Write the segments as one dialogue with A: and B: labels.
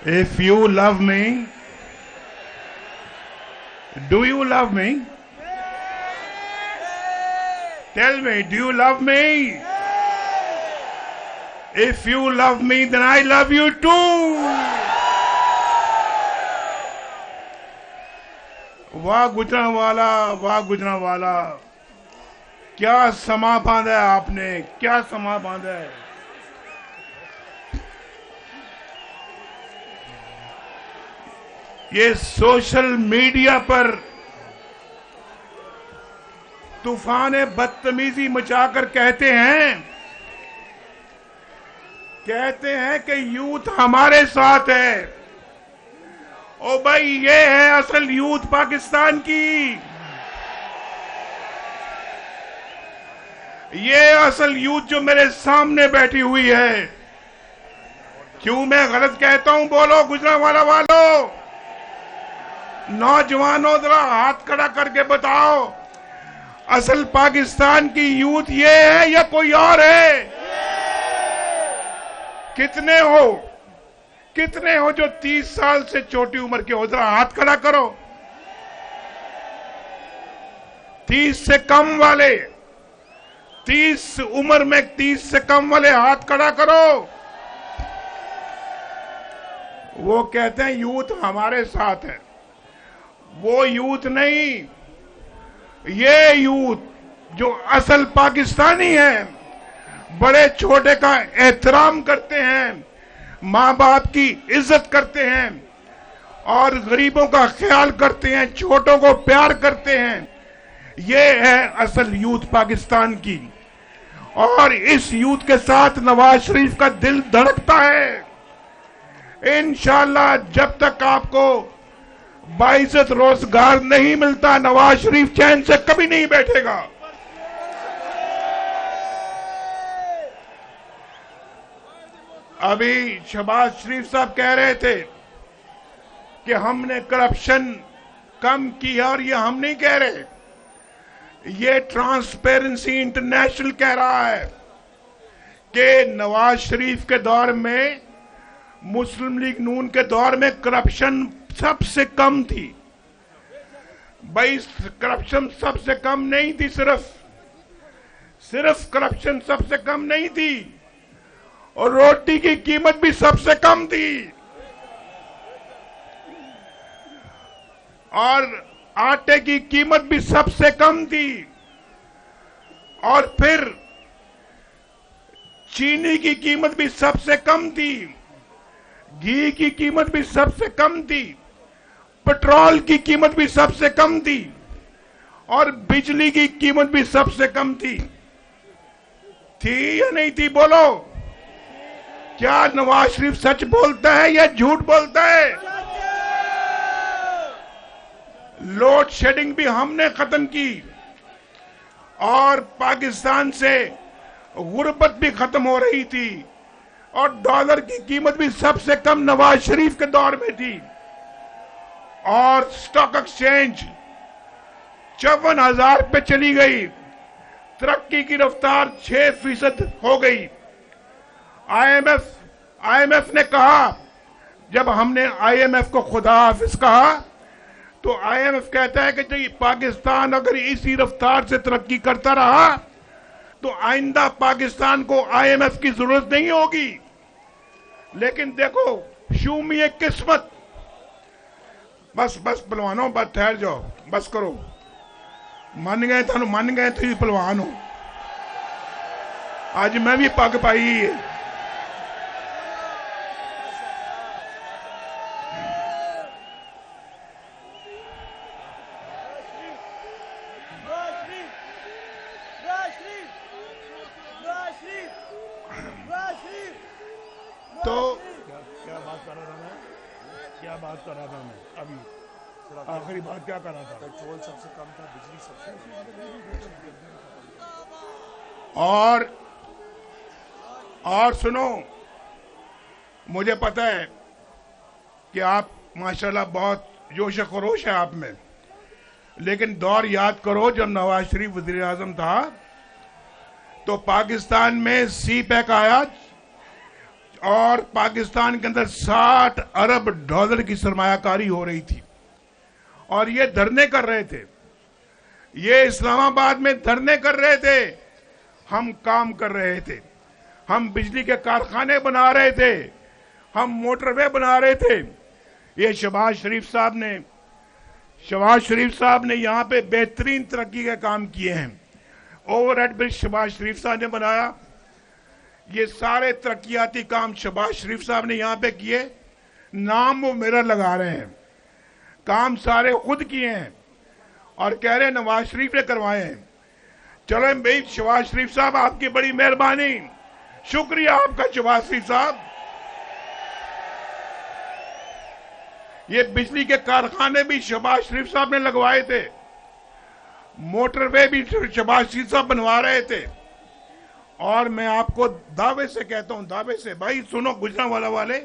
A: If you love me, do you love me? Tell me, do you love me? If you love me, then I love you too. वाह गुजरांवाला, क्या समा बांधा है आपने, क्या समा बांधा है। ये सोशल मीडिया पर तूफान बदतमीजी मचाकर कहते हैं कि यूथ हमारे साथ है। ओ भाई, ये है असल यूथ पाकिस्तान की, ये असल यूथ जो मेरे सामने बैठी हुई है। क्यों मैं गलत कहता हूं? बोलो गुजरांवाला वालों, नौजवानों, जरा हाथ खड़ा करके बताओ, असल पाकिस्तान की यूथ ये है या कोई और है? कितने हो जो 30 साल से छोटी उम्र के हो? जरा हाथ खड़ा करो। 30 से कम वाले, 30 उम्र में 30 से कम वाले हाथ खड़ा करो। वो कहते हैं यूथ हमारे साथ है। वो यूथ नहीं, ये यूथ जो असल पाकिस्तानी है, बड़े छोटे का एहतराम करते हैं, माँ बाप की इज्जत करते हैं और गरीबों का ख्याल करते हैं, छोटों को प्यार करते हैं। ये है असल यूथ पाकिस्तान की। और इस यूथ के साथ नवाज शरीफ का दिल धड़कता है। इंशाअल्लाह जब तक आपको बाइज्जत रोजगार नहीं मिलता, नवाज शरीफ चैन से कभी नहीं बैठेगा। अभी शहबाज शरीफ साहब कह रहे थे कि हमने करप्शन कम की है, और ये हम नहीं कह रहे, ये ट्रांसपेरेंसी इंटरनेशनल कह रहा है कि नवाज शरीफ के दौर में, मुस्लिम लीग नून के दौर में करप्शन सबसे कम थी। भाई, करप्शन सबसे कम नहीं थी, सिर्फ करप्शन सबसे कम नहीं थी, और रोटी की कीमत भी सबसे कम थी, और आटे की कीमत भी सबसे कम थी, और फिर चीनी की कीमत भी सबसे कम थी, घी की कीमत भी सबसे कम थी, पेट्रोल की कीमत भी सबसे कम थी, और बिजली की कीमत भी सबसे कम थी या नहीं थी? बोलो, क्या नवाज शरीफ सच बोलता है या झूठ बोलता है? लोड शेडिंग भी हमने खत्म की, और पाकिस्तान से गुर्बत भी खत्म हो रही थी, और डॉलर की कीमत भी सबसे कम नवाज शरीफ के दौर में थी, और स्टॉक एक्सचेंज 54,000 पे चली गई, तरक्की की रफ्तार 6% हो गई। आईएमएफ ने कहा, जब हमने आईएमएफ को खुदा हाफिज कहा, तो आईएमएफ कहता है कि जी पाकिस्तान अगर इसी रफ्तार से तरक्की करता रहा तो आइंदा पाकिस्तान को आईएमएफ की जरूरत नहीं होगी। लेकिन देखो, शूमी किस्मत। बस पहलवानों, बस ठहर जाओ, बस करो, मन गए तो पहलवान हो। आज मैं भी पग पाई है। तो क्या बात कर रहा था मैं अभी? आखिरी बात क्या कर रहा था? पेट्रोल सबसे कम था, बिजली सबसे और सुनो, मुझे पता है कि आप माशाल्लाह बहुत जोश खरोश है आप में, लेकिन दौर याद करो जब नवाज शरीफ वजीर आजम था तो पाकिस्तान में सी पैक आया, और पाकिस्तान के अंदर 60 अरब डॉलर की सरमायाकारी हो रही थी और ये धरने कर रहे थे, ये इस्लामाबाद में धरने कर रहे थे, हम काम कर रहे थे, हम बिजली के कारखाने बना रहे थे, हम मोटरवे बना रहे थे। ये शहबाज शरीफ साहब ने यहाँ पे बेहतरीन तरक्की के काम किए हैं। ओवरहेड ब्रिज शहबाज शरीफ साहब ने बनाया, ये सारे तरक्याती काम शहबाज शरीफ साहब ने यहाँ पे किए, नाम वो मेरा लगा रहे हैं, काम सारे खुद किए हैं और कह रहे हैं नवाज शरीफ ने करवाए हैं। चलो भाई शहबाज शरीफ साहब, आपकी बड़ी मेहरबानी, शुक्रिया आपका शहबाज शरीफ साहब। ये बिजली के कारखाने भी शहबाज शरीफ साहब ने लगवाए थे, मोटरवे भी शहबाज शरीफ साहब बनवा रहे थे। और मैं आपको दावे से कहता हूं, दावे से, भाई सुनो गुजरांवाला वाले,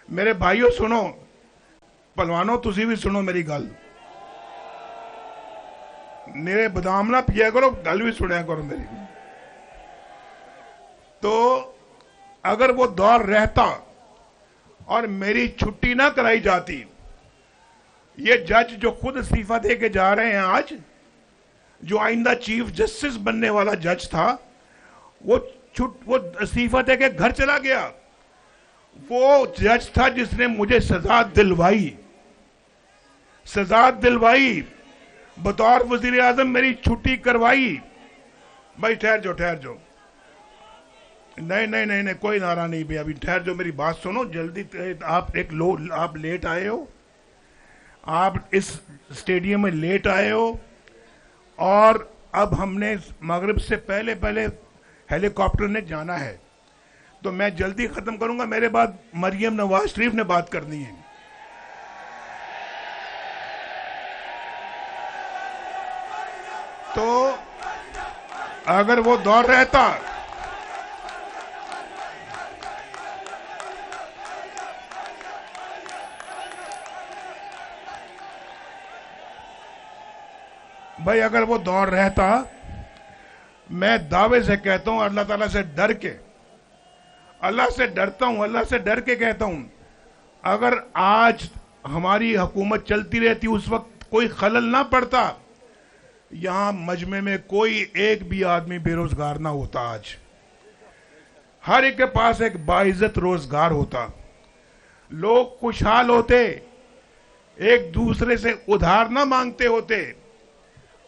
A: मेरे भाइयों सुनो, पहलवानों तुसी भी सुनो मेरी गल, मेरे बदाम ना पिया करो, गल भी सुनिया करो मेरी। तो अगर वो दौर रहता और मेरी छुट्टी ना कराई जाती, ये जज जो खुद इस्तीफा दे के जा रहे हैं आज, जो आइंदा चीफ जस्टिस बनने वाला जज था, वो इस्तीफा दे के घर चला गया। वो जज था जिसने मुझे सजा दिलवाई, बतौर वजीर आजम मेरी छुट्टी करवाई। भाई ठहर जाओ, नहीं, कोई नारा नहीं भैया, अभी ठहर जाओ, मेरी बात सुनो जल्दी। आप लेट आए हो, आप इस स्टेडियम में लेट आए हो और अब हमने मगरिब से पहले हेलीकॉप्टर ने जाना है, तो मैं जल्दी खत्म करूंगा, मेरे बाद मरियम नवाज शरीफ ने बात करनी है। तो अगर वो दौर रहता, भाई अगर वो दौर रहता, मैं दावे से कहता हूं, अल्लाह ताला से डर के, अल्लाह से डरता हूं, अल्लाह से डर के कहता हूं, अगर आज हमारी हुकूमत चलती रहती, उस वक्त कोई खलल ना पड़ता, यहां मजमे में कोई एक भी आदमी बेरोजगार ना होता। आज हर एक के पास एक बाइज्जत रोजगार होता, लोग खुशहाल होते, एक दूसरे से उधार ना मांगते होते,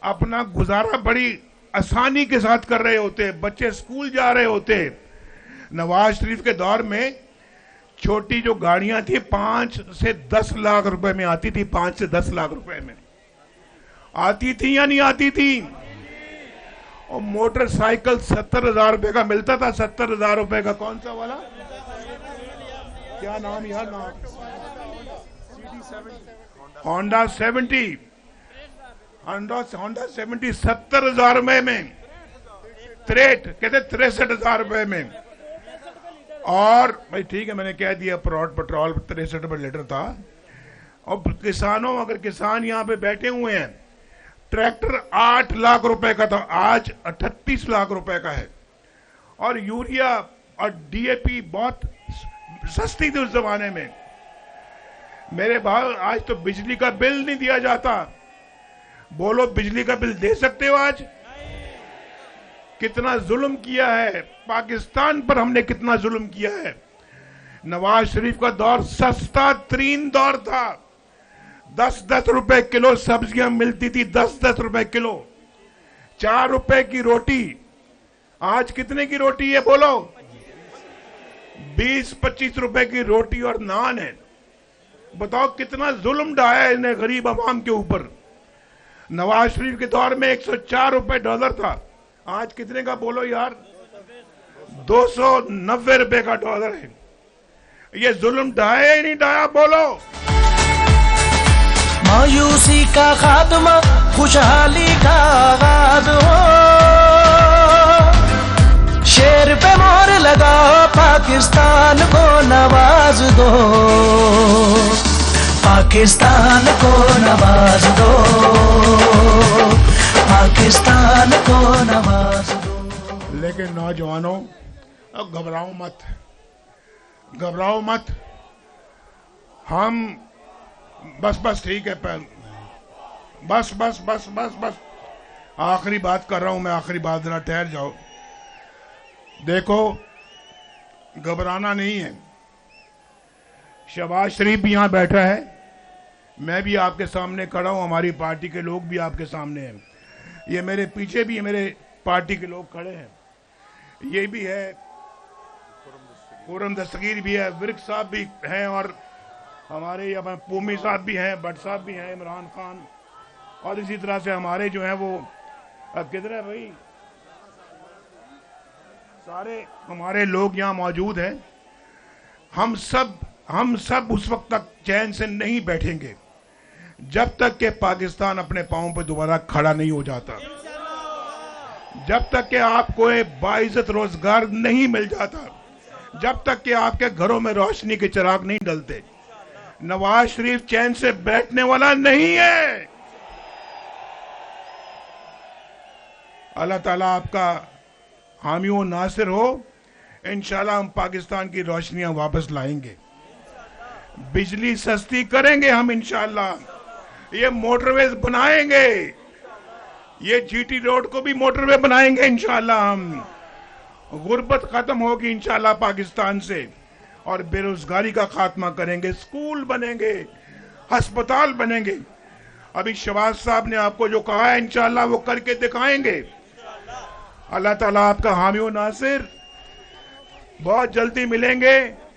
A: अपना गुजारा बड़ी आसानी के साथ कर रहे होते, बच्चे स्कूल जा रहे होते। नवाज शरीफ के दौर में छोटी जो गाड़ियां थी 5 से 10 लाख रुपए में आती थी, 5 से 10 लाख रुपए में आती थी या नहीं आती थी? और मोटरसाइकिल 70,000 रुपए का मिलता था, 70,000 रुपए का। कौन सा वाला, क्या नाम यार, नाम होंडा 70, होंडा 70 70,000 रुपए में, कहते 63,000 रुपए में। और भाई ठीक है, मैंने कह दिया, पेट्रोल 63 रुपए लीटर था। और किसानों, अगर किसान यहाँ पे बैठे हुए हैं, ट्रैक्टर 8 लाख रुपए का था, आज 38 लाख रुपए का है। और यूरिया और डीएपी बहुत सस्ती थी उस जमाने में। मेरे भाई आज तो बिजली का बिल नहीं दिया जाता। बोलो, बिजली का बिल दे सकते हो आज? कितना जुल्म किया है पाकिस्तान पर, हमने कितना जुल्म किया है। नवाज शरीफ का दौर सस्ता तरीन दौर था, 10-10 रुपए किलो सब्जियां मिलती थी, 10-10 रुपए किलो। 4 रुपए की रोटी, आज कितने की रोटी है बोलो? 20-25 रुपए की रोटी और नान है। बताओ कितना जुल्म ढाया है इन्हें गरीब आवाम के ऊपर। नवाज शरीफ के दौर में 104 रुपए डॉलर था, आज कितने का बोलो यार? 290 रुपए का डॉलर है। ये जुल्म ढाया ही नहीं ढाया बोलो?
B: मायूसी का खात्मा, खुशहाली का आगाज हो, शेर पे मोहर लगाओ, पाकिस्तान को नवाज दो, पाकिस्तान को नवाज दो, पाकिस्तान को नवाज दो।
A: लेकिन नौजवानों, अब घबराओ मत, घबराओ मत। हम बस ठीक है। बस आखिरी बात कर रहा हूं मैं, आखिरी बात, जरा ठहर जाओ। देखो, घबराना नहीं है। शहबाज शरीफ भी यहां बैठा है, मैं भी आपके सामने खड़ा हूं, हमारी पार्टी के लोग भी आपके सामने हैं। ये मेरे पीछे भी मेरे पार्टी के लोग खड़े हैं, ये भी है, खुर्रम दस्तगीर भी है, विर्क साहब भी हैं, और हमारे यहाँ पूमी साहब भी हैं, भट्ट साहब भी हैं, इमरान खान, और इसी तरह से हमारे जो हैं वो किधर है भाई, सारे हमारे लोग यहाँ मौजूद हैं। हम सब उस वक्त तक चैन से नहीं बैठेंगे जब तक कि पाकिस्तान अपने पांव पर दोबारा खड़ा नहीं हो जाता, जब तक कि आपको एक बाइज्जत रोजगार नहीं मिल जाता, जब तक कि आपके घरों में रोशनी के चिराग नहीं डलते। नवाज शरीफ चैन से बैठने वाला नहीं है। अल्लाह ताला आपका हामी व नासिर हो। इंशाल्लाह हम पाकिस्तान की रोशनियां वापस लाएंगे, बिजली सस्ती करेंगे हम इंशाल्लाह, ये मोटरवेज बनाएंगे, ये जीटी रोड को भी मोटरवे बनाएंगे इंशाल्लाह हम। गुर्बत खत्म होगी इंशाल्लाह पाकिस्तान से, और बेरोजगारी का खात्मा करेंगे, स्कूल बनेंगे, अस्पताल बनेंगे। अभी शहबाज साहब ने आपको जो कहा है इंशाल्लाह वो करके दिखाएंगे। अल्लाह ताला आपका हामी व नासिर। बहुत जल्दी मिलेंगे।